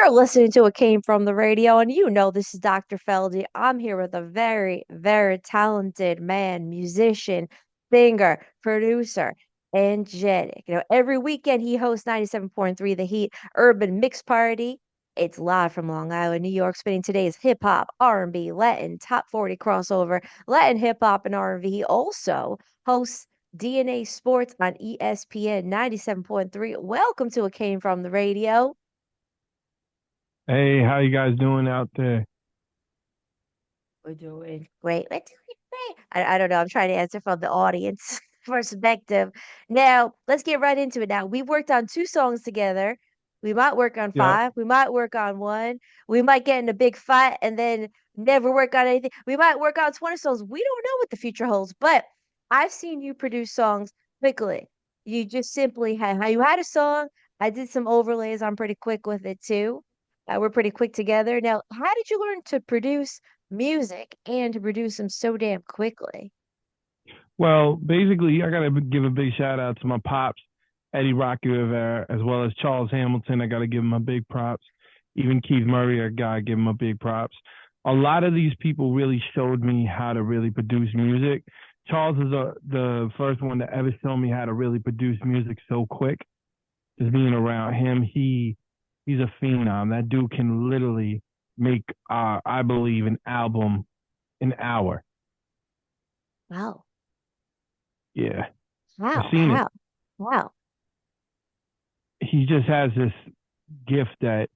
You're listening to It Came From the Radio, and you know this is Dr. Feldy. I'm here with a very, very talented man, musician, singer, producer, ENJETIC. Every weekend he hosts 97.3 The Heat Urban Mix Party. It's live from Long Island, New York, spinning today's hip hop, R&B, Latin, top 40 crossover, Latin hip hop, and R&B. He also hosts DNA Sports on ESPN 97.3. Welcome to It Came From the Radio. Hey, how you guys doing out there? We're doing great. We're doing great. I don't know. I'm trying to answer from the audience perspective. Now, let's get right into it. Now, we worked on two songs together. We might work on Yep. five. We might work on one. We might get in a big fight and then never work on anything. We might work on 20 songs. We don't know what the future holds, but I've seen you produce songs quickly. You just simply you had a song. I did some overlays. I'm pretty quick with it too. We're pretty quick together. Now, how did you learn to produce music and to produce them so damn quickly? Well, basically, I gotta give a big shout out to my pops, Eddie Rocky Rivera, as well as Charles Hamilton. I gotta give him my big props. Even Keith Murray, I gotta give him my big props. A lot of these people really showed me how to really produce music. Charles is the first one to ever show me how to really produce music so quick. Just being around him, he's a phenom. That dude can literally make, I believe, an album an hour. Wow. Yeah, I've Wow. seen it. How? Wow. He just has this gift that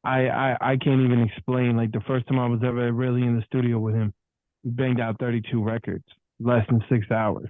I can't even explain. Like the first time I was ever really in the studio with him, we banged out 32 records, less than 6 hours.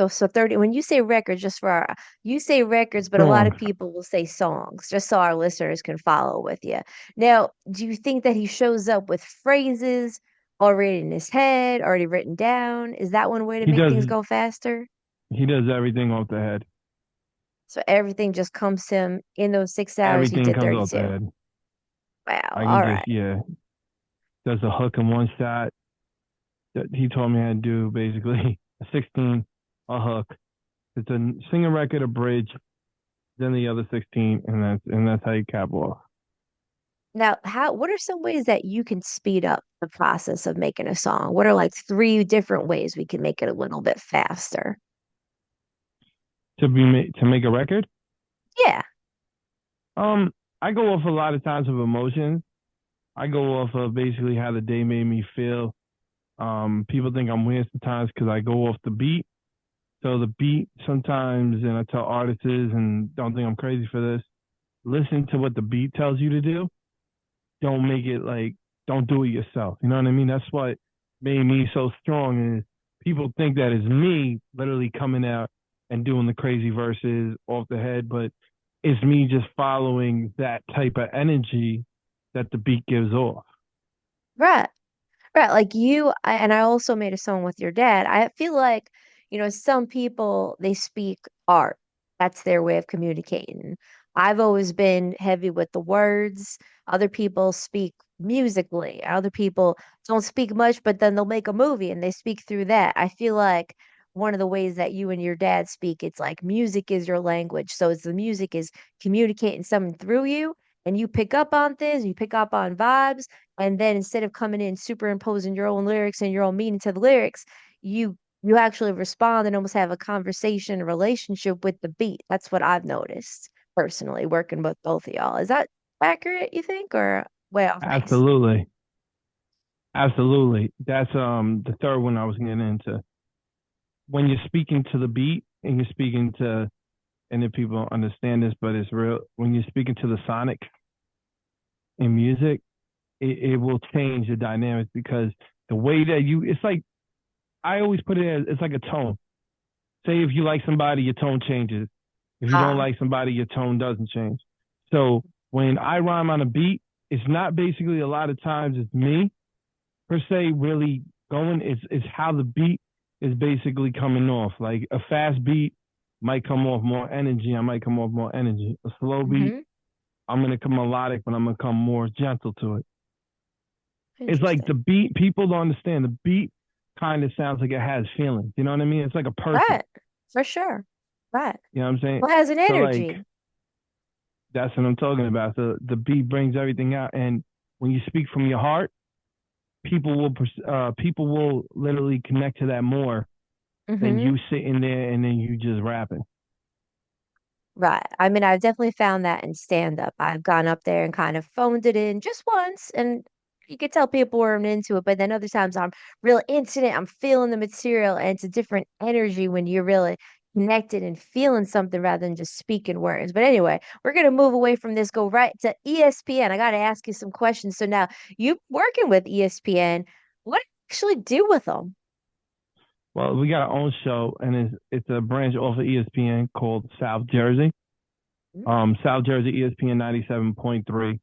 So 30, when you say records, just for you say records, but a lot of Songs. people will say songs, just so our listeners can follow with you. Now, do you think that he shows up with phrases already in his head, already written down? Is that one way to He make does things go faster? he does everything off the head. So everything just comes to him in those 6 hours. He Everything did comes off the 32. head. Wow. I can All just, right. yeah, does a hook in one shot that he told me how to do, basically a 16, a hook. It's a single record, a bridge, then the other 16, and that's how you cap off. Now, what are some ways that you can speed up the process of making a song? What are like three different ways we can make it a little bit faster? To make a record. Yeah. Um, I go off a lot of times of emotions. I go off of basically how the day made me feel. People think I'm weird sometimes because I go off the beat. So the beat sometimes, and I tell artists, and don't think I'm crazy for this. Listen to what the beat tells you to do. Don't make it like, don't do it yourself. You know what I mean? That's what made me so strong. Is people think that is me literally coming out and doing the crazy verses off the head, but it's me just following that type of energy that the beat gives off. Right. Right. Like and I also made a song with your dad. I feel like, some people, they speak art. That's their way of communicating. I've always been heavy with the words. Other people speak musically. Other people don't speak much, but then they'll make a movie and they speak through that. I feel like one of the ways that you and your dad speak, it's like music is your language. So it's the music is communicating something through you, and you pick up on things, you pick up on vibes, and then instead of coming in superimposing your own lyrics and your own meaning to the lyrics, you actually respond and almost have a conversation, a relationship with the beat. That's what I've noticed personally working with both of y'all. Is that accurate, you think, or way off base? Absolutely. Absolutely. That's the third one I was getting into. When you're speaking to the beat and you're speaking to, and if people don't understand this, but it's real, when you're speaking to the sonic in music, it will change the dynamics because the way that it's like, I always put it as, it's like a tone. Say if you like somebody, your tone changes. If you don't Ah, like somebody, your tone doesn't change. So when I rhyme on a beat, it's not basically, a lot of times it's me per se really going. It's how the beat is basically coming off. Like a fast beat might come off more energy. I might come off more energy. A slow beat, hmm. I'm gonna come melodic, but I'm gonna come more gentle to it. It's like the Interesting. beat. People don't understand the beat. Kind of sounds like it has feelings. You know what I mean? It's like a person. Right. For sure. Right. You know what I'm saying? Well, it has an So like, energy. That's what I'm talking about. So the beat brings everything out, and when you speak from your heart, people will literally connect to that more than Hmm. you sitting there and then you just rapping. Right. I mean, I've definitely found that in stand up. I've gone up there and kind of phoned it in just once, and you could tell people weren't into it. But then other times I'm real into it. I'm feeling the material, and it's a different energy when you're really connected and feeling something rather than just speaking words. But anyway, we're gonna move away from this, go right to ESPN. I got to ask you some questions. So now you working with ESPN, what do you actually do with them? Well, we got our own show, and it's a branch off of ESPN called South Jersey. South Jersey ESPN 97.3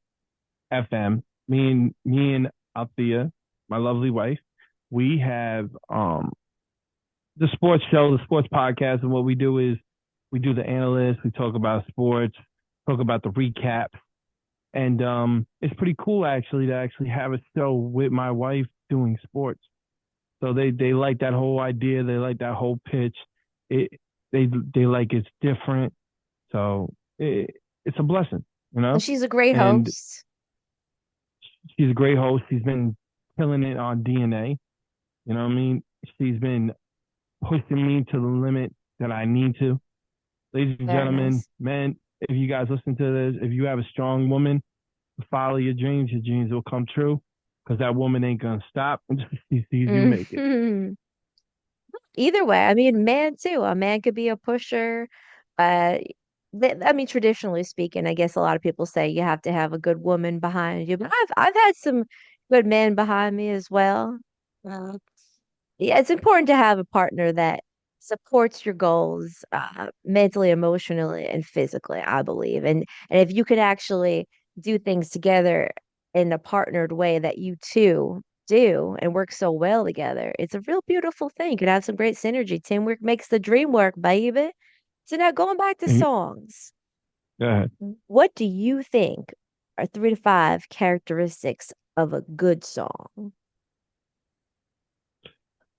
FM. Me and Althea, my lovely wife, we have the sports show, the sports podcast, and what we do is we do the analysts, we talk about sports, talk about the recap, and it's pretty cool actually to actually have a show with my wife doing sports. So they like that whole idea, they like that whole pitch. It they like it's different, so it's a blessing, you And know. she's a great And host. she's a great host. She's been killing it on DNA. You know what I mean? She's been pushing me to the limit that I need to. Ladies and Very gentlemen, nice. men, if you guys listen to this, if you have a strong woman, follow your dreams will come true. Because that woman ain't gonna stop until she sees you make it. Hmm. Either way, I mean, man too. A man could be a pusher. Uh, I mean, traditionally speaking, I guess a lot of people say you have to have a good woman behind you, but I've had some good men behind me as well. Uh, yeah, it's important to have a partner that supports your goals, mentally, emotionally, and physically, I believe. And if you could actually do things together in a partnered way that you two do and work so well together, it's a real beautiful thing. You could have some great synergy. Teamwork makes the dream work, baby. So now going back to Mhm. songs, Go ahead. what do you think are 3 to 5 characteristics of a good song?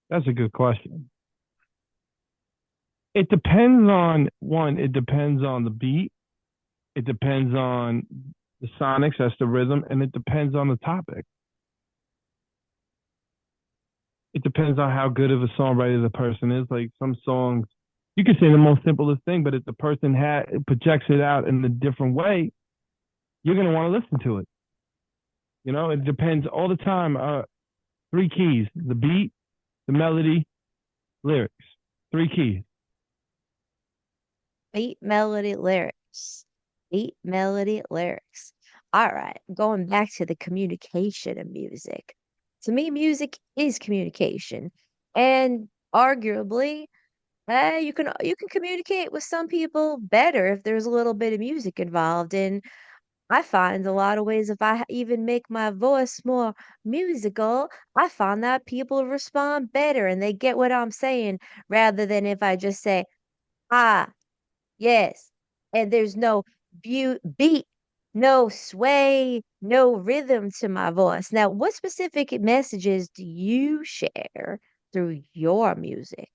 That's a good question. It depends on one. It depends on the beat. It depends on the sonics, that's the rhythm, and it depends on the topic. It depends on how good of a songwriter the person is. Like some songs, you can say the most simplest thing, but if the person projects it out in a different way, you're gonna want to listen to it. You know, it depends all the time. Three keys: the beat, the melody, lyrics. Three keys. Beat, melody, lyrics. Beat, melody, lyrics. All right, going back to the communication of music. To me, music is communication, and arguably, you can communicate with some people better if there's a little bit of music involved. And I find a lot of ways if even make my voice more musical, I find that people respond better and they get what I'm saying rather than if I just say ah. Yes. And there's no beat, no sway, no rhythm to my voice. Now, what specific messages do you share through your music?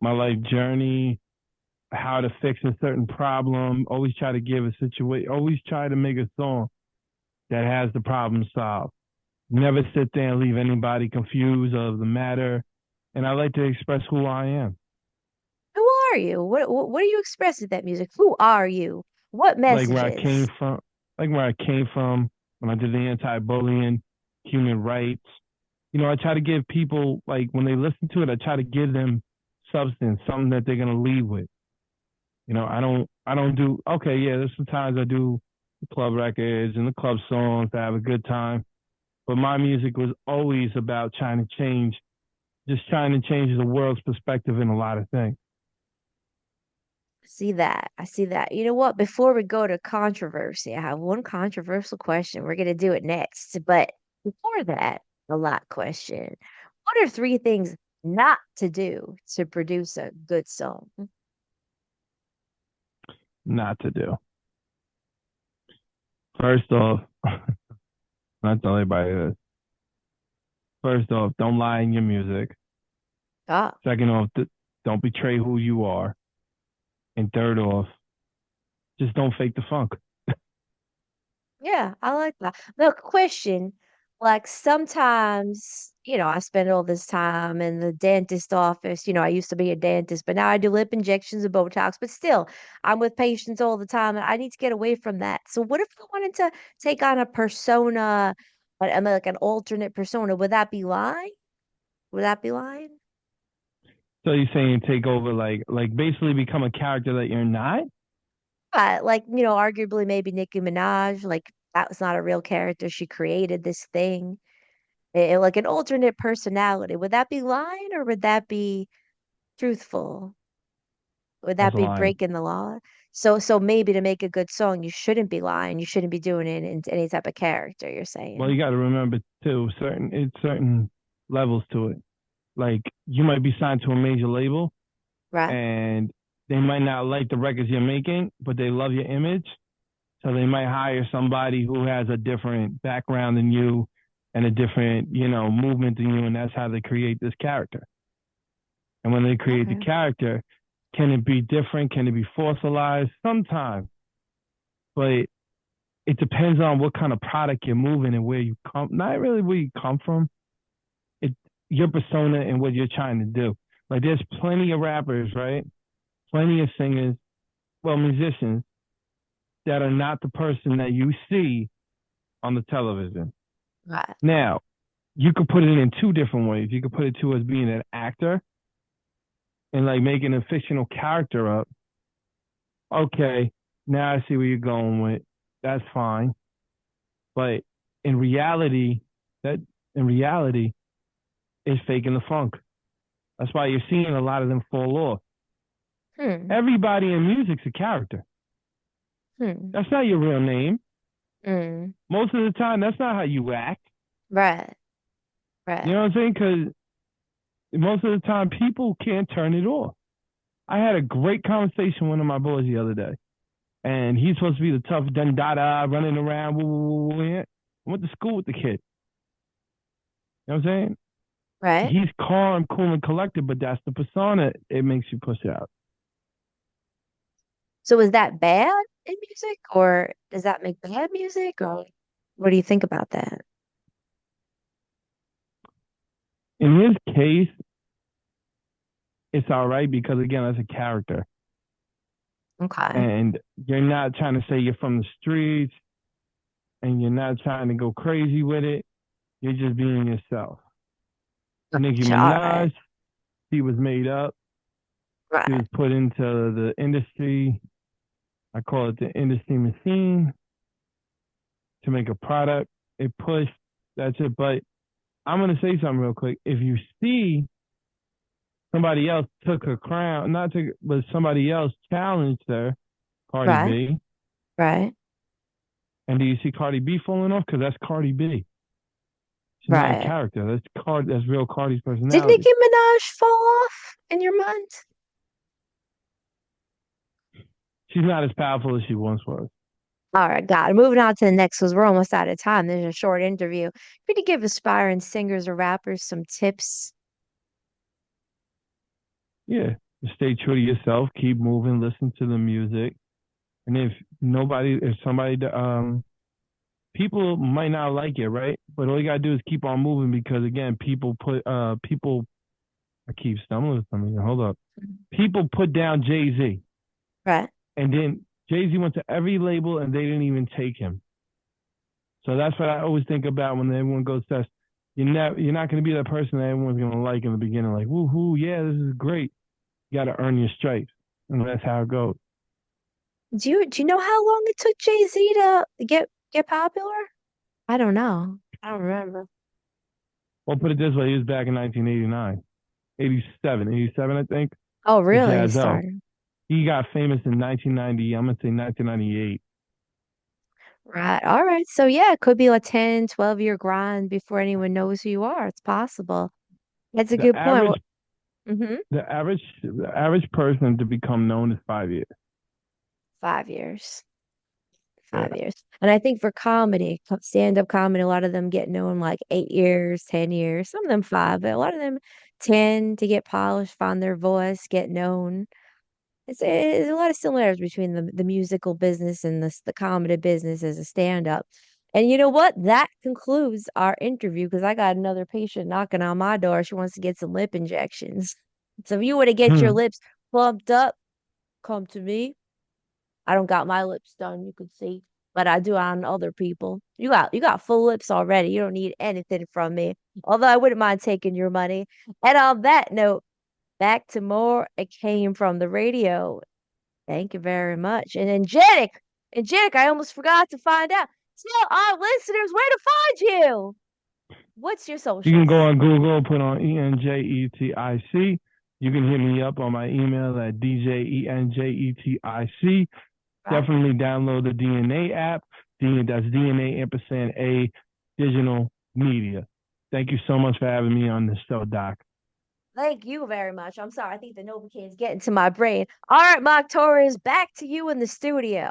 My life journey, how to fix a certain problem. Always try to give a situation. Always try to make a song that has the problem solved. Never sit there and leave anybody confused of the matter. And I like to express who I am. Who are you? What do you express with that music? Who are you? What Like where I came messages? from, like where I came from when I did the anti-bullying, human rights. You know, I try to give people like when they listen to it, I try to give them substance, something that they're gonna leave with. You know, I don't do okay, yeah, there's sometimes I do the club records and the club songs to have a good time. But my music was always about just trying to change the world's perspective in a lot of things. See that. I see that. You know what? Before we go to controversy, I have one controversial question. We're going to do it next. But before that, a lot question. What are 3 things not to do to produce a good song? Not to do. First off, not tell anybody this. First off, don't lie in your music. Ah, Second off, don't betray who you are. And third off, Just don't fake the funk. Yeah, I like that. The question, like sometimes, I spend all this time in the dentist office. I used to be a dentist, but now I do lip injections and Botox, but still, I'm with patients all the time and I need to get away from that. So what if I wanted to take on a persona, like an alternate persona? Would that be lying? Would that be lying? So you're saying take over, like basically become a character that you're not? Like, arguably maybe Nicki Minaj, like that was not a real character. She created this thing. Like an alternate personality. Would that be lying or would that be truthful? Would That's that a be line. breaking the law? So maybe to make a good song, you shouldn't be lying. You shouldn't be doing it in any type of character, you're Well, saying. you got to remember too, certain levels to it. Like you might be signed to a major label, Right? and they might not like the records you're making, but they love your image. So they might hire somebody who has a different background than you and a different, movement than you, and that's how they create this character. And when they create the Okay. character, can it be different? Can it be fossilized? Sometimes, but it depends on what kind of product you're moving and where you come. Not really where you come from. It your persona and what you're trying to do. Like there's plenty of rappers, right? Plenty of singers, well, musicians that are not the person that you see on the television. Right. Now, you could put it in two different ways. You could put it to as being an actor and like making a fictional character up. Okay, now I see where you're going with. That's fine. But in reality, that in reality is faking the funk. That's why you're seeing a lot of them fall off. Hmm. Everybody in music's a character. Hmm. That's not your real name. Mm. Most of the time, that's not how you act. Right. You Right. know what I'm saying? Because most of the time, people can't turn it off. I had a great conversation with one of my boys the other day, and he's supposed to be the tough dundada running around. Woo, woo, woo, woo, yeah. I went to school with the kid. You know what I'm saying? Right. He's calm, cool, and collected, but that's the persona it makes you push out. So is that bad in music or does that make bad music or what do you think about that? In his case, it's all right because again, that's a character, Okay. and you're not trying to say you're from the streets, and you're not trying to go crazy with it. You're just being yourself. Nicki Gotcha. All right. Minaj, she was made up. She was Right. put into the industry. I call it the industry machine to make a product. It pushed. That's it. But I'm gonna say something real quick. If you see somebody else took her crown, not took, but somebody else challenged her, Cardi Right. B, Right. and do you see Cardi B falling off? Because that's Cardi B. She's not a Right. character. That's Card. That's real Cardi's Did personality. Nicki Minaj fall off in your mind? She's not as powerful as she once was. All right, got it. Moving on to the next because we're almost out of time. There's a short interview. Could you give aspiring singers or rappers some tips? Yeah, just stay true to yourself. Keep moving. Listen to the music. And if somebody, people might not like it, right? But all you gotta do is keep on moving because again, people. I keep stumbling with something. Hold up. People put down Jay-Z, Right. and then Jay-Z went to every label, and they didn't even take him. So that's what I always think about when everyone goes test. You're not going to be that person that everyone's going to like in the beginning. Like, woohoo, yeah, this is great. You got to earn your stripes, and that's how it goes. Do you know how long it took Jay-Z to get popular? I don't know. I don't remember. Well, put it this way: he was back in 1989, 87, 87, I think, Oh, with really? He Jazzo. started. He got famous in 1990. I'm gonna say 1998. Right. All right. So yeah, it could be a 10, 12 year grind before anyone knows who you are. It's possible. That's a The good point. average, Mm-hmm. the average person to become known is 5 years. 5 years. Yeah, 5 years. And I think for comedy, stand-up comedy, a lot of them get known like 8 years, 10 years, some of them 5, but a lot of them 10 to get polished, find their voice, get known. It's a lot of similarities between the musical business and the comedy business as a stand-up. And you know what? That concludes our interview because I got another patient knocking on my door. She wants to get some lip injections. So if you want to get your Hmm. lips plumped up, come to me. I don't got my lips done, you could see, but I do on other people. You got full lips already. You don't need anything from me. Although I wouldn't mind taking your money. And on that note, back to more. It came from the radio. Thank you very much. And Angelic, I almost forgot to find out. Tell our listeners where to find you. What's your You can go socials? on Google, put on ENJETIC. You can hit me up on my email at DJENJETIC. Right. Definitely download the DNA app. That's DNA ampersand A digital media. Thank you so much for having me on this show, Doc. Thank you very much. I'm sorry. I think the Novocaine is getting to my brain. All right, Mark Torres, back to you in the studio.